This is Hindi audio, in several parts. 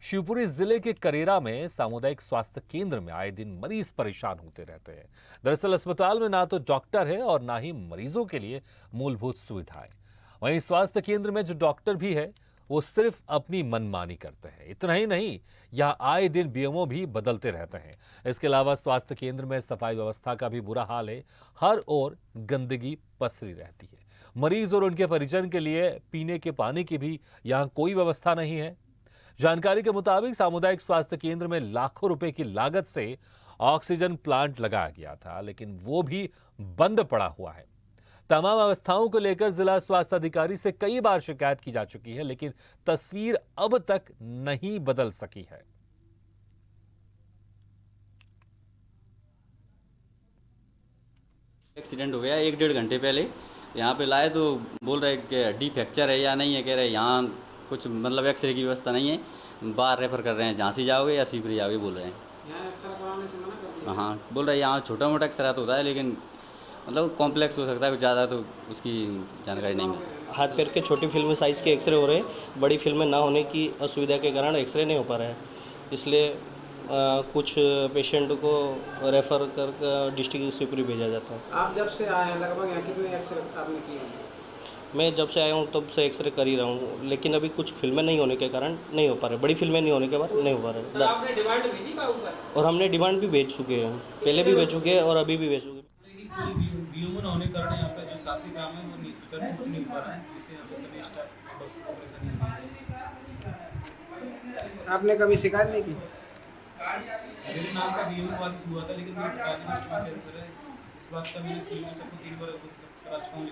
शिवपुरी जिले के करेरा में सामुदायिक स्वास्थ्य केंद्र में आए दिन मरीज परेशान होते रहते हैं। दरअसल अस्पताल में ना तो डॉक्टर है और ना ही मरीजों के लिए मूलभूत सुविधाएं। वहीं स्वास्थ्य केंद्र में जो डॉक्टर भी है वो सिर्फ अपनी मनमानी करते हैं। इतना ही नहीं, यहाँ आए दिन बीएमओ भी बदलते रहते हैं। इसके अलावा स्वास्थ्य केंद्र में सफाई व्यवस्था का भी बुरा हाल है। हर ओर गंदगी पसरी रहती है। मरीज और उनके परिजन के लिए पीने के पानी की भी यहाँ कोई व्यवस्था नहीं है। जानकारी के मुताबिक सामुदायिक स्वास्थ्य केंद्र में लाखों रुपए की लागत से ऑक्सीजन प्लांट लगाया गया था, लेकिन वो भी बंद पड़ा हुआ है। तमाम व्यवस्थाओं को लेकर जिला स्वास्थ्य अधिकारी से कई बार शिकायत की जा चुकी है, लेकिन तस्वीर अब तक नहीं बदल सकी है। एक्सीडेंट हो गया 1-1.5 घंटे पहले। यहाँ पे लाए तो बोल रहे कि हड्डी फ्रैक्चर है या नहीं है। कह रहे यहाँ कुछ मतलब एक्सरे की व्यवस्था नहीं है। बाहर रेफर कर रहे हैं, झांसी जाओगे या शिवपुरी जाओगे बोल रहे हैं। यहाँ एक्सरे कराने से मना कर दिया। हाँ, बोल रहे हैं यहाँ छोटा मोटा एक्सरा तो होता है, लेकिन मतलब कॉम्प्लेक्स हो सकता है कुछ ज़्यादा, तो उसकी जानकारी नहीं मिल। हाथ पैर के छोटी फिल्म साइज़ के एक्सरे हो रहे हैं। बड़ी फिल्में ना होने की असुविधा के कारण एक्सरे नहीं हो पा रहा है। इसलिए कुछ पेशेंट को रेफ़र कर डिस्ट्रिक्ट शिवपुरी भेजा जाता है। आप जब से आए हैं लगभग यहाँ कितने एक्सरे आपने किए हैं? मैं जब से आया हूँ तब से एक्सरे कर ही रहा हूँ, लेकिन अभी कुछ फिल्में नहीं होने के कारण नहीं हो पा रहे। बड़ी फिल्में नहीं होने के बाद नहीं हो पा रहे। आपने डिमांड भेजी था ऊपर? और हमने डिमांड भी भेज चुके हैं, पहले भी भेज चुके हैं और अभी भी भेज चुके हैं। बीओ न होने के कारण यहाँ पे जो शासी काम है वो सुचारू रूप से नहीं हो पा रहा है। इससे यहाँ पे सभी स्टाफ को परेशानी है। आपने कभी शिकायत नहीं की? मेरे नाम का बीओ वाद से हुआ था, लेकिन मेरे पिताजी को स्टमक कैंसर है। इस बात का मैं सीएमओ सबको 3 बार अवगत करा चुका हूँ।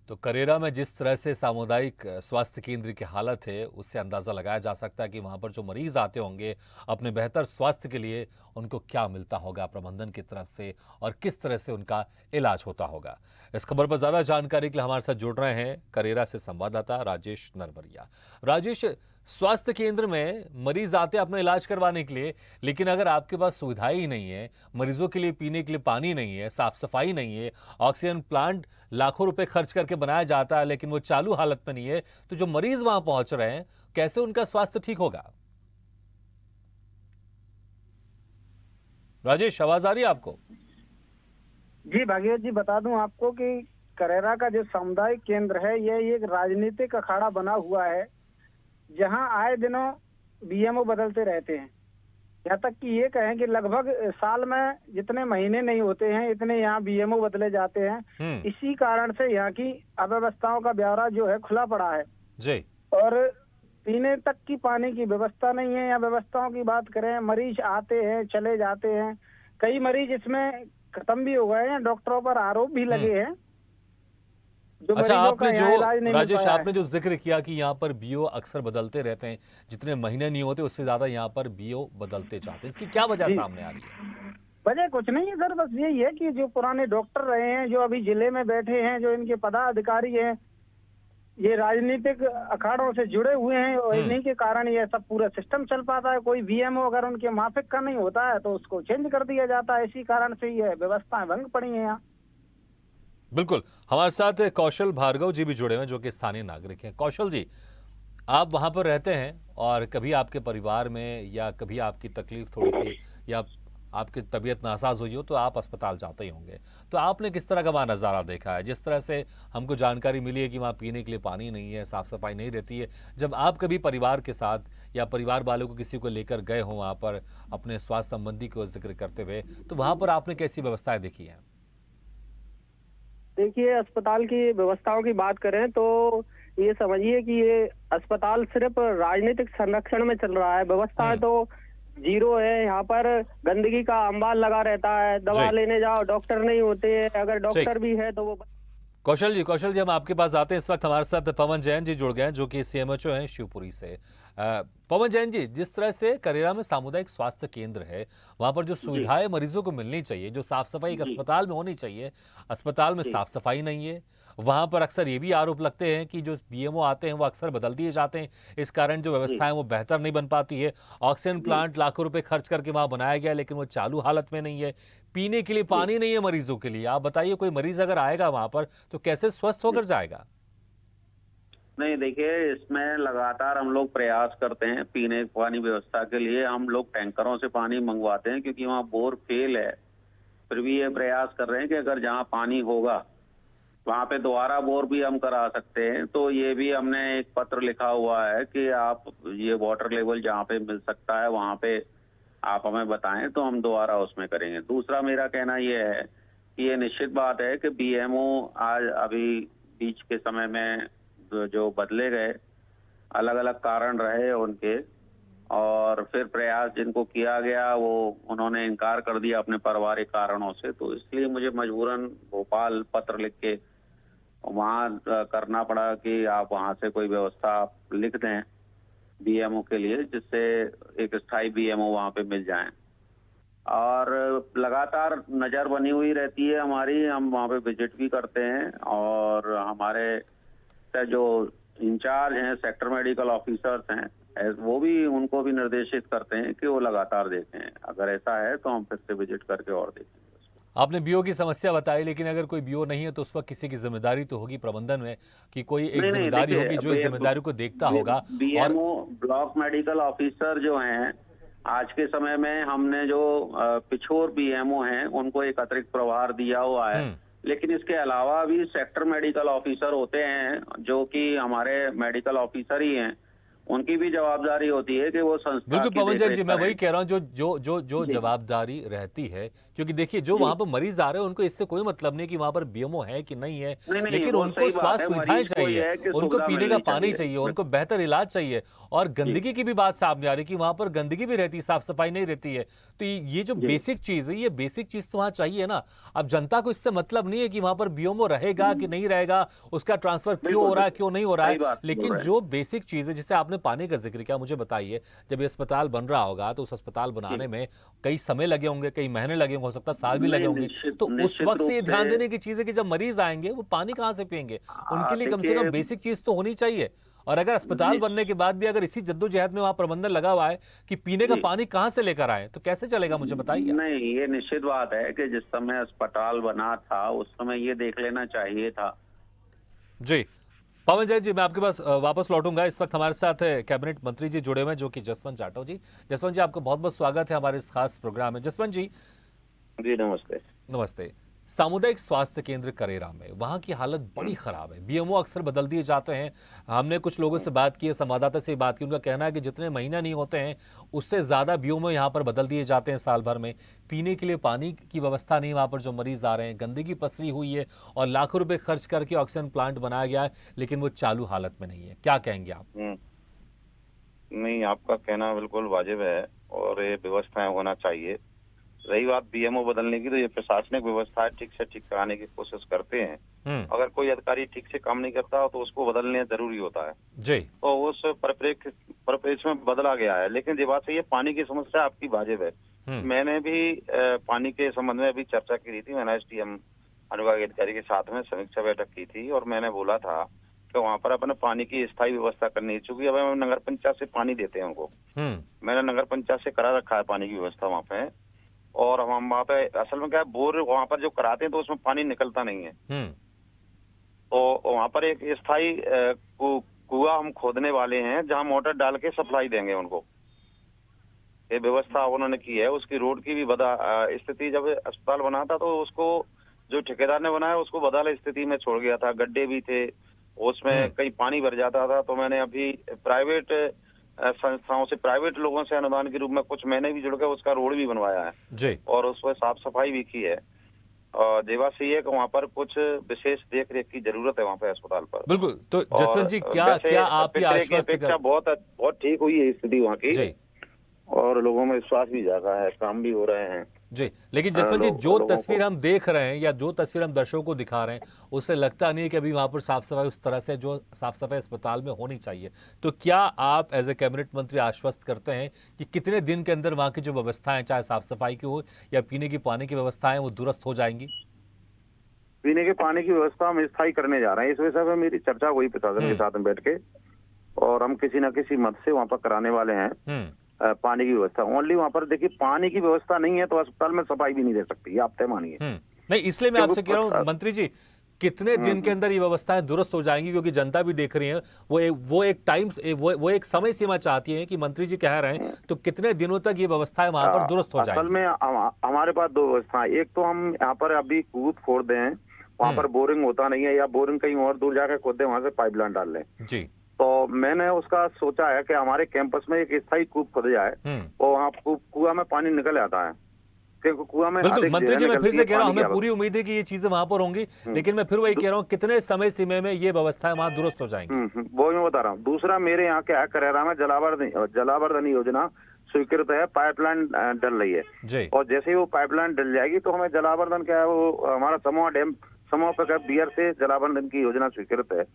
तो करेरा में जिस तरह से सामुदायिक स्वास्थ्य केंद्र की हालत है, उससे अंदाज़ा लगाया जा सकता है कि वहाँ पर जो मरीज आते होंगे अपने बेहतर स्वास्थ्य के लिए, उनको क्या मिलता होगा प्रबंधन की तरफ से और किस तरह से उनका इलाज होता होगा। इस खबर पर ज़्यादा जानकारी के लिए हमारे साथ जुड़ रहे हैं करेरा से संवाददाता राजेश नरवरिया। राजेश, स्वास्थ्य केंद्र में मरीज आते हैं अपना इलाज करवाने के लिए, लेकिन अगर आपके पास सुविधाएं ही नहीं है, मरीजों के लिए पीने के लिए पानी नहीं है, साफ सफाई नहीं है, ऑक्सीजन प्लांट लाखों रुपए खर्च करके बनाया जाता है लेकिन वो चालू हालत में नहीं है, तो जो मरीज वहां पहुंच रहे हैं कैसे उनका स्वास्थ्य ठीक होगा? राजेश, आवाज आ रही है आपको? जी भागीरथ जी, बता दूं आपको कि करेरा का जो सामुदायिक केंद्र है ये एक राजनीतिक अखाड़ा बना हुआ है, जहां आए दिनों बीएमओ बदलते रहते हैं। यहाँ तक कि ये कहें कि लगभग साल में जितने महीने नहीं होते हैं इतने यहाँ बीएमओ बदले जाते हैं। इसी कारण से यहाँ की अव्यवस्थाओं का ब्यौरा जो है खुला पड़ा है जी। और पीने तक की पानी की व्यवस्था नहीं है। या व्यवस्थाओं की बात करें, मरीज आते हैं चले जाते हैं, कई मरीज इसमें खत्म भी हो गए हैं, डॉक्टरों पर आरोप भी लगे हैं। अच्छा, आपने जो राजेश आपने जो जिक्र किया कि यहाँ पर बीओ अक्सर बदलते रहते हैं, जितने महीने नहीं होते उससे ज्यादा यहाँ पर बीओ बदलते जाते हैं, इसकी क्या वजह सामने आ रही है? वजह कुछ नहीं है सर, बस यही है कि जो पुराने डॉक्टर रहे हैं, जो अभी जिले में बैठे हैं, जो इनके पदाधिकारी हैं, ये राजनीतिक अखाड़ों से जुड़े हुए हैं और इन्हीं के कारण ये सब पूरा सिस्टम चल पाता है। कोई बीएमओ अगर उनके माफिक का नहीं होता है तो उसको चेंज कर दिया जाता है। इसी कारण से ये व्यवस्थाएं भंग पड़ी हैं यहाँ। बिल्कुल, हमारे साथ कौशल भार्गव जी भी जुड़े हुए हैं जो कि स्थानीय नागरिक हैं। कौशल जी, आप वहां पर रहते हैं और कभी आपके परिवार में या कभी आपकी तकलीफ थोड़ी सी या आपकी तबीयत नासाज हुई हो तो आप अस्पताल जाते ही होंगे, तो आपने किस तरह का वहाँ नज़ारा देखा है? जिस तरह से हमको जानकारी मिली है कि वहाँ पीने के लिए पानी नहीं है, साफ सफाई नहीं रहती है, जब आप कभी परिवार के साथ या परिवार वालों को किसी को लेकर गए हों वहाँ पर अपने स्वास्थ्य संबंधी को जिक्र करते हुए, तो वहाँ पर आपने कैसी व्यवस्थाएं देखी हैं? देखिए, अस्पताल की व्यवस्थाओं की बात करें तो ये समझिए कि ये अस्पताल सिर्फ राजनीतिक संरक्षण में चल रहा है। व्यवस्थाएं तो जीरो है। यहाँ पर गंदगी का अंबार लगा रहता है, दवा लेने जाओ डॉक्टर नहीं होते हैं, अगर डॉक्टर भी है तो वो। कौशल जी, हम आपके पास आते हैं। इस वक्त हमारे साथ पवन जैन जी जुड़ गए हैं जो कि सीएमएचओ हैं शिवपुरी से। पवन जैन जी, जिस तरह से करेरा में सामुदायिक स्वास्थ्य केंद्र है, वहां पर जो सुविधाएं मरीजों को मिलनी चाहिए, जो साफ सफाई एक अस्पताल में होनी चाहिए, अस्पताल में साफ सफाई नहीं है। वहां पर अक्सर ये भी आरोप लगते हैं कि जो बीएमओ आते हैं वो अक्सर बदल दिए जाते हैं, इस कारण जो व्यवस्थाएं वो बेहतर नहीं बन पाती है। ऑक्सीजन प्लांट लाखों रुपए खर्च करके वहां बनाया गया लेकिन वो चालू हालत में नहीं है। पीने के लिए पानी नहीं है मरीजों के लिए। आप बताइए, कोई मरीज अगर आएगा वहां पर तो कैसे स्वस्थ होकर जाएगा? नहीं, देखिए, इसमें लगातार हम लोग प्रयास करते हैं पीने की पानी व्यवस्था के लिए। हम लोग टैंकरों से पानी मंगवाते हैं क्योंकि वहाँ बोर फेल है। फिर भी ये प्रयास कर रहे हैं कि अगर जहाँ पानी होगा वहाँ पे दोबारा बोर भी हम करा सकते हैं। तो ये भी हमने एक पत्र लिखा हुआ है कि आप ये वाटर लेवल जहाँ पे मिल सकता है वहाँ पे आप हमें बताएं तो हम दोबारा उसमें करेंगे। दूसरा मेरा कहना ये है कि ये निश्चित बात है कि बीएमओ आज अभी बीच के समय में जो बदले गए, अलग अलग कारण रहे उनके, और फिर प्रयास जिनको किया गया वो उन्होंने इनकार कर दिया अपने पारिवारिक कारणों से। तो इसलिए मुझे मजबूरन भोपाल पत्र लिख के वहाँ करना पड़ा कि आप वहाँ से कोई व्यवस्था लिख दें बीएमओ के लिए, जिससे एक स्थायी बीएमओ वहाँ पे मिल जाए। और लगातार नज़र बनी हुई रहती है हमारी, हम वहाँ पे विजिट भी करते हैं, और हमारे जो इंचार्ज हैं, सेक्टर मेडिकल ऑफिसर्स हैं, वो भी उनको भी निर्देशित करते हैं कि वो लगातार देखें। अगर ऐसा है तो हम फिर से विजिट करके और देखेंगे। आपने बीओ की समस्या बताई, लेकिन अगर कोई बीओ नहीं है तो उस वक्त किसी की जिम्मेदारी तो होगी प्रबंधन में कि कोई एक नहीं, जिम्मेदारी देखिए, होगी जो इस जिम्मेदारी को देखता होगा। और बीएमओ ब्लॉक मेडिकल ऑफिसर जो हैं, आज के समय में हमने जो पिछोर बीएमओ हैं उनको एक अतिरिक्त प्रभार दिया हुआ है। लेकिन इसके अलावा भी सेक्टर मेडिकल ऑफिसर होते हैं जो कि हमारे मेडिकल ऑफिसर ही हैं। उनकी भी जवाबदारी होती है कि वो संस्था बिल्कुल की पवन जैन जी, देखरेख मैं करें। वही कह रहा हूँ जो जवाबदारी रहती है, क्योंकि देखिए जो वहां पर मरीज आ रहे हैं उनको इससे कोई मतलब नहीं कि वहां पर बीएमओ है कि नहीं है, नहीं, लेकिन वो उनको सही बात स्वास्थ्य है, सुविधाएं मरीज को ये चाहिए, है कि उनको सुविधा पीने का मिलनी पानी चाहिए। चाहिए, उनको बेहतर इलाज चाहिए, और गंदगी की भी बात सामने आ रही कि वहां पर गंदगी भी रहती है, साफ सफाई नहीं रहती है। तो ये जो बेसिक चीज है, ये बेसिक चीज तो वहां चाहिए ना। अब जनता को इससे मतलब नहीं है कि वहां पर बीएमओ रहेगा कि नहीं रहेगा, उसका ट्रांसफर क्यों हो रहा है, क्यों नहीं हो रहा सही है, बात बोल लेकिन रहे हैं। जो बेसिक चीज है, जैसे आपने पानी का जिक्र किया, मुझे बताइए जब ये अस्पताल बन रहा होगा तो उस अस्पताल बनाने में कई समय लगे होंगे, कई महीने लगे होंगे, हो सकता है साल भी लगे नहीं, होंगे। तो उस निश्चित वक्त से रूप ये ध्यान से देने की चीज है कि जब मरीज आएंगे वो पानी कहां से पिएंगे, उनके लिए कम से देखिए, कम बेसिक चीज तो होनी चाहिए। और अगर अस्पताल बनने के बाद भी अगर इसी जद्दोजहद में वहां प्रबंधन लगा हुआ है कि पीने का पानी कहां से लेकर आए, तो कैसे चलेगा, मुझे बताइए। नहीं, ये निश्चित बात है कि जिस समय अस्पताल बना था उस समय ये देख लेना चाहिए था। जी पवन जैन जी, मैं आपके पास वापस लौटूंगा। इस वक्त हमारे साथ कैबिनेट मंत्री जी जुड़े हुए हैं जो कि जसवंत जाटव जी। जसवंत जी, आपका बहुत बहुत स्वागत है हमारे इस खास प्रोग्राम में। जसवंत जी नमस्ते। नमस्ते। सामुदायिक स्वास्थ्य केंद्र करेरा में वहां की हालत बड़ी खराब है, बीएमओ अक्सर बदल दिए जाते हैं। हमने कुछ लोगों से बात की है, संवाददाता से बात की, उनका कहना है कि जितने महीना नहीं होते हैं उससे ज्यादा बीएमओ यहाँ पर बदल दिए जाते हैं साल भर में। पीने के लिए पानी की व्यवस्था नहीं वहां पर जो मरीज आ रहे हैं, गंदगी पसरी हुई है, और लाखों रुपए खर्च करके ऑक्सीजन प्लांट बनाया गया है लेकिन वो चालू हालत में नहीं है। क्या कहेंगे आप? नहीं, आपका कहना बिल्कुल वाजिब है और ये व्यवस्थाएं होना चाहिए। रही बात बीएमओ बदलने की, तो ये प्रशासनिक व्यवस्थाएं ठीक से ठीक कराने की कोशिश करते हैं। अगर कोई अधिकारी ठीक से काम नहीं करता तो उसको बदलने जरूरी होता है जी। तो उस परिप्रेक्ष्य में बदला गया है। लेकिन ये बात सही है, पानी की समस्या आपकी वाजिब है। मैंने भी पानी के संबंध में अभी चर्चा की थी। मैंने एसडीएम अनुभागीय अधिकारी के साथ में समीक्षा बैठक की थी और मैंने बोला था कि वहाँ पर अपने पानी की स्थायी व्यवस्था करनी है। चूंकि अब हम नगर पंचायत से पानी देते हैं उनको, मैंने नगर पंचायत से करा रखा है पानी की व्यवस्था वहाँ पे। और हम वहाँ पे असल में क्या है, बोर वहाँ पर जो कराते हैं तो उसमें पानी निकलता नहीं है। तो वहाँ पर एक स्थायी कुआं हम खोदने वाले हैं जहाँ मोटर डाल के सप्लाई देंगे उनको। ये व्यवस्था उन्होंने की है। उसकी रोड की भी स्थिति जब अस्पताल बना था तो उसको जो ठेकेदार ने बनाया उसको बदल स्थिति में छोड़ गया था। गड्ढे भी थे, उसमें कहीं पानी भर जाता था। तो मैंने अभी प्राइवेट संस्थाओं से, प्राइवेट लोगों से अनुदान के रूप में कुछ मैंने भी जुड़कर उसका रोड भी बनवाया है जी, और उस पर साफ सफाई भी की है। और देवा से ये कि वहाँ पर कुछ विशेष देख रेख की जरूरत है वहाँ पे अस्पताल पर। बिल्कुल। तो जसवंत जी, क्या आप ये आश्वस्त कर, बहुत ठीक हुई है स्थिति वहाँ की जी, और लोगों में विश्वास भी जागा है, काम भी हो रहे हैं जी। लेकिन जसवंत जी, जो तस्वीर हम देख रहे हैं या जो तस्वीर हम दर्शकों को दिखा रहे हैं उससे लगता नहीं है कि अभी वहां पर साफ सफाई उस तरह से जो साफ सफाई अस्पताल में होनी चाहिए। तो क्या आप एज ए कैबिनेट मंत्री आश्वस्त करते हैं कि कितने दिन के अंदर वहां की जो व्यवस्थाएं, चाहे साफ सफाई की हो या पीने की पानी की व्यवस्थाएं, वो दुरुस्त हो जाएंगी? पीने के पानी की व्यवस्था हम स्थायी करने जा रहे हैं। इस विषय में मेरी चर्चा हुई प्रशासन के साथ में बैठ के, और हम किसी न किसी मत से वहाँ पर कराने वाले हैं पानी की व्यवस्था। ओनली वहाँ पर देखिए, पानी की व्यवस्था नहीं है तो अस्पताल में सफाई भी नहीं दे सकती, आप तय मानिए। नहीं, इसलिए मैं आपसे कह रहा हूँ मंत्री जी, कितने दिन के अंदर ये व्यवस्थाएं दुरुस्त हो जाएंगी, क्योंकि जनता भी देख रही है, वो एक समय सीमा चाहती है कि मंत्री जी कह रहे हैं, तो कितने दिनों तक ये व्यवस्थाएं वहां पर दुरुस्त हो असल जाएंगी? में हमारे पास दो व्यवस्था है। एक तो हम यहाँ पर अभी कूद खोद हैं, वहाँ पर बोरिंग होता नहीं है, या बोरिंग कहीं और दूर जाकर खोद दें, वहां से पाइपलाइन डाल लें। जी। तो मैंने उसका सोचा है कि हमारे कैंपस में एक स्थायी कूप खोद जाए और वहाँ कुआं में पानी निकल आता है, क्योंकि कुआं में बिल्कुल अधिक मंत्री जी, जगह मैं फिर निकलती से है कह रहा हूं, पानी हमें की पूरी उम्मीद है कि ये चीजें वहां पर होंगी, लेकिन मैं फिर वही कह रहा हूं, कितने समय सीमा में ये व्यवस्थाएं वहां दुरुस्त हो जाएंगी? वो मैं बता रहा हूँ। दूसरा, मेरे यहाँ क्या है, करेरा में जलावर्धन योजना स्वीकृत है, पाइपलाइन डल रही है जी। और जैसे ही वो पाइपलाइन डल जाएगी तो हमें जलावर्धन क्या है, वो हमारा समूह पे बियर से जलावर्धन की योजना स्वीकृत है,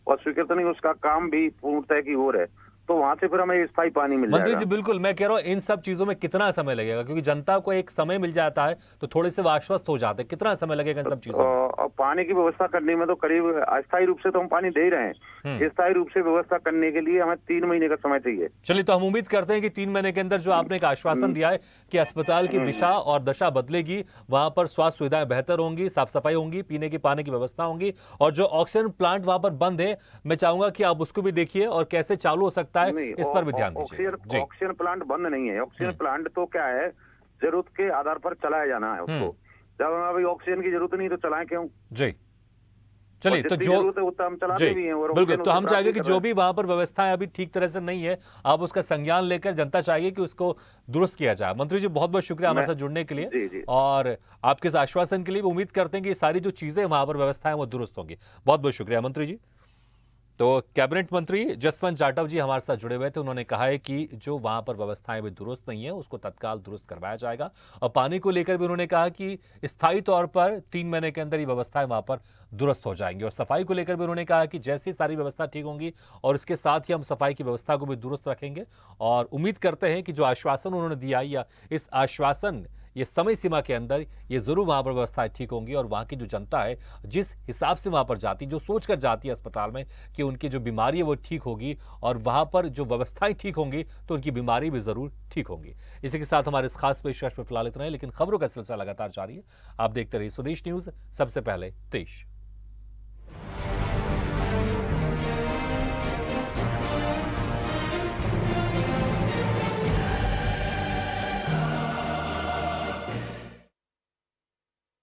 और स्वीकृत नहीं, उसका काम भी पूर्णतः की ओर है, तो वहां से फिर हमें स्थायी पानी मिल मंत्री जाएगा। जी बिल्कुल, मैं कह रहा हूं इन सब चीजों में कितना समय लगेगा, क्योंकि जनता को एक समय मिल जाता है तो थोड़े से वो आश्वस्त हो जाते हैं, कितना समय लगेगा इन सब चीजों में? पानी की व्यवस्था करने में तो करीब अस्थायी रूप से तो हम पानी दे ही रहे हैं, स्थायी रूप से व्यवस्था करने के लिए हमें 3 महीने का समय चाहिए। चलिए, तो हम उम्मीद करते हैं कि 3 महीने के अंदर जो आपने एक आश्वासन दिया है कि अस्पताल की दिशा और दशा बदलेगी, वहां पर स्वास्थ्य सुविधाएं बेहतर होंगी, साफ सफाई होंगी, पीने के पानी की व्यवस्था होंगी, और जो ऑक्सीजन प्लांट वहां पर बंद है, मैं चाहूंगा कि आप उसको भी देखिए और कैसे चालू हो सकता है, इस पर भी ध्यान दीजिए। ऑक्सीजन प्लांट बंद नहीं है। ऑक्सीजन प्लांट तो क्या है, जरूरत के आधार पर चलाया जाना है उसको। जब हमें अभी ऑक्सीजन की जरूरत नहीं तो चलाएं क्यों? जी। चलिए, तो जो हम चलाते भी हैं, और बिल्कुल, तो हम उससे चाहेंगे कि प्राप्त जो भी वहां पर व्यवस्थाएं अभी ठीक तरह से नहीं है, आप उसका संज्ञान लेकर, जनता चाहिए कि उसको दुरुस्त किया जाए। मंत्री जी, बहुत बहुत शुक्रिया हमारे साथ जुड़ने के लिए, जी। और आपके इस आश्वासन के लिए उम्मीद करते हैं कि ये सारी जो चीजें वहां पर व्यवस्थाएं वो दुरुस्त होंगी। बहुत बहुत शुक्रिया मंत्री जी। तो कैबिनेट मंत्री जसवंत जाटव जी हमारे साथ जुड़े हुए थे, उन्होंने कहा है कि जो वहां पर व्यवस्थाएं भी दुरुस्त नहीं है उसको तत्काल दुरुस्त करवाया जाएगा, और पानी को लेकर भी उन्होंने कहा कि स्थायी तौर पर 3 महीने के अंदर ये व्यवस्थाएं वहां पर दुरुस्त हो जाएंगी, और सफाई को लेकर भी उन्होंने कहा कि जैसी सारी व्यवस्था ठीक होंगी और इसके साथ ही हम सफाई की व्यवस्था को भी दुरुस्त रखेंगे, और उम्मीद करते हैं कि जो आश्वासन उन्होंने दिया, या इस आश्वासन ये समय सीमा के अंदर ये जरूर वहां पर व्यवस्थाएं ठीक होंगी, और वहां की जो जनता है जिस हिसाब से वहां पर जाती, जो सोच कर जाती है अस्पताल में कि उनकी जो बीमारी है वो ठीक होगी, और वहां पर जो व्यवस्थाएं ठीक होंगी तो उनकी बीमारी भी जरूर ठीक होंगी। इसी के साथ हमारे इस खास पेशकश में फिलहाल इतना है, लेकिन खबरों का सिलसिला लगातार जारी है। आप देखते रहिए स्वदेश न्यूज, सबसे पहले देश।